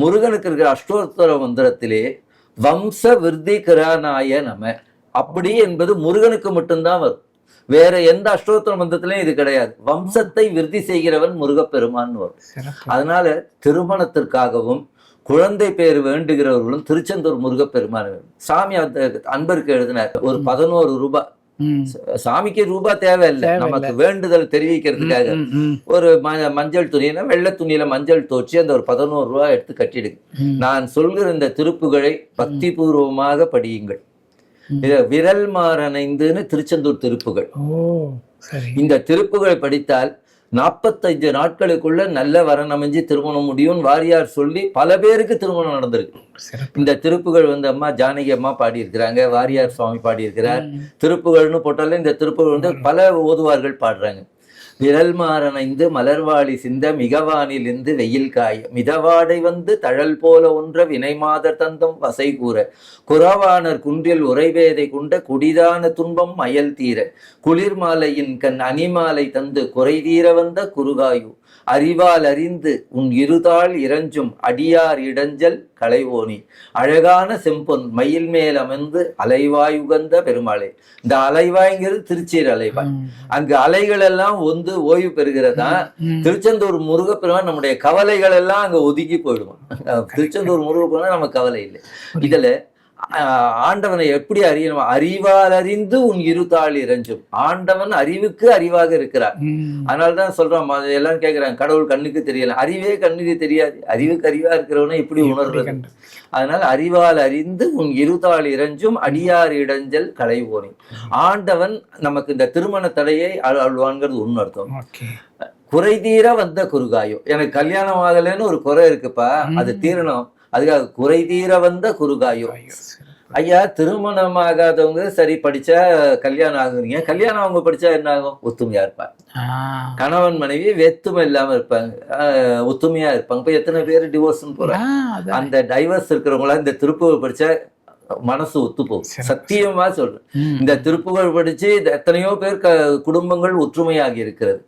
முருகனுக்கு இருக்கிற அஷ்டோத்தர மந்திரத்திலே வம்ச விருத்தி கிரானாய நம அப்படி என்பது முருகனுக்கு மட்டும்தான் வரும். வேற எந்த அஷ்டோத்தர மந்திரத்திலையும் இது கிடையாது. வம்சத்தை விருத்தி செய்கிறவன் முருகப்பெருமான் வரும். அதனால திருமணத்திற்காகவும் குழந்தை பேர் வேண்டுகிறவர்களும் திருச்செந்தூர் முருகப்பெருமான் சாமி அன்பருக்கு எழுதினார். ஒரு 11 ரூபாய், சாமிக்கு ரூபாய் தேவையில்லை, நமக்கு வேண்டுதல் தெரிவிக்கிறதுக்காக ஒரு மஞ்சள் துணியில வெள்ளை துணியில மஞ்சள் தோச்சி அந்த ஒரு 11 ரூபாய் எடுத்து கட்டிடுங்க. நான் சொல்கிற இந்த திருப்புகளை பக்தி பூர்வமாக படியுங்கள். விரல் மாறனைந்துன்னு திருச்செந்தூர் திருப்புகள். இந்த திருப்புகளை படித்தால் 45 நாட்களுக்குள்ள நல்ல வரன் அமைஞ்சு திருமணம் முடியும் வாரியார் சொல்லி பல பேருக்கு திருமணம் நடந்திருக்கு. இந்த திருப்புகள் அம்மா ஜானகி அம்மா பாடியிருக்கிறாங்க, வாரியார் சுவாமி பாடியிருக்கிறார். திருப்புகள்னு போட்டாலே இந்த திருப்புகள் பல ஓதுவார்கள் பாடுறாங்க. விரல் மாறனைந்து மலர்வாளி சிந்த மிகவானில் இருந்து வெயில் காய மிதவாடை வந்து தழல் போல ஒன்ற வினை மாதர் தந்தம் வசை கூற குறவானர் குன்றில் உறைவேதை கொண்ட குடிதான துன்பம் மயல் தீர குளிர் மாலையின் கண் அணிமாலை தந்து குறை தீர வந்த குறுகாயு அறிவால் அறிந்து உன் இருதாள் இறஞ்சும் அடியார் இடஞ்சல் களைவோனி அழகான செம்பொன் மயில் மேல் அமர்ந்து அலைவாய் உகந்த பெருமாளே. இந்த அலைவாய்ங்கிறது திருச்சீர் அலைவாய். அங்கு அலைகள் எல்லாம் ஓய்வு பெறுகிறதா. திருச்செந்தூர் முருகப்பெருமான் நம்முடைய கவலைகள் எல்லாம் அங்க ஒதுக்கி போயிடுவான். திருச்செந்தூர் முருகப்பெருமான் நம்ம கவலை இல்லை. இதுல ஆண்டவனை எப்படி அறியணும்? அறிவால் அறிந்து உன் இருதாள் இறஞ்சும். ஆண்டவன் அறிவுக்கு அறிவாக இருக்கிறார். அதனாலதான் சொல்றோம், எல்லாரும் கேட்கிறாங்க கடவுள் கண்ணுக்கு தெரியல. அறிவே கண்ணுக்கு தெரியாது, அறிவுக்கு அறிவா இருக்கிறவனை எப்படி உணர்றது? அதனால அறிவால் அறிந்து உன் இருதாள் இறஞ்சும் அடியார் இடஞ்சல் களைவோனி. ஆண்டவன் நமக்கு இந்த திருமண தடையை அழுவான்ங்கிறது உன்னர்த்தம். குறை தீர வந்த குறுகாயோ, எனக்கு கல்யாணம் ஆகலைன்னு ஒரு குறை இருக்குப்பா, அது தீரணும், அதுக்காக குறை தீர வந்த குறுகாயோ. ஐயா, திருமணம் ஆகாதவங்க சரி படிச்சா கல்யாணம் ஆகுறீங்க, கல்யாணம் அவங்க படிச்சா என்ன ஆகும்? ஒத்துமையா இருப்பாங்க. கணவன் மனைவி வெத்துமை இல்லாம இருப்பாங்க, ஒத்துமையா இருப்பாங்க. இப்ப எத்தனை பேர் டிவோர்ஸ்ன்னு போறாங்க. அந்த டைவர்ஸ் இருக்கிறவங்களா இந்த திருப்புகள் படிச்சா மனசு ஒத்து போகும். சத்தியமா சொல்றேன், இந்த திருப்புகள் படிச்சு எத்தனையோ பேர் குடும்பங்கள் ஒற்றுமையாகி இருக்கிறது.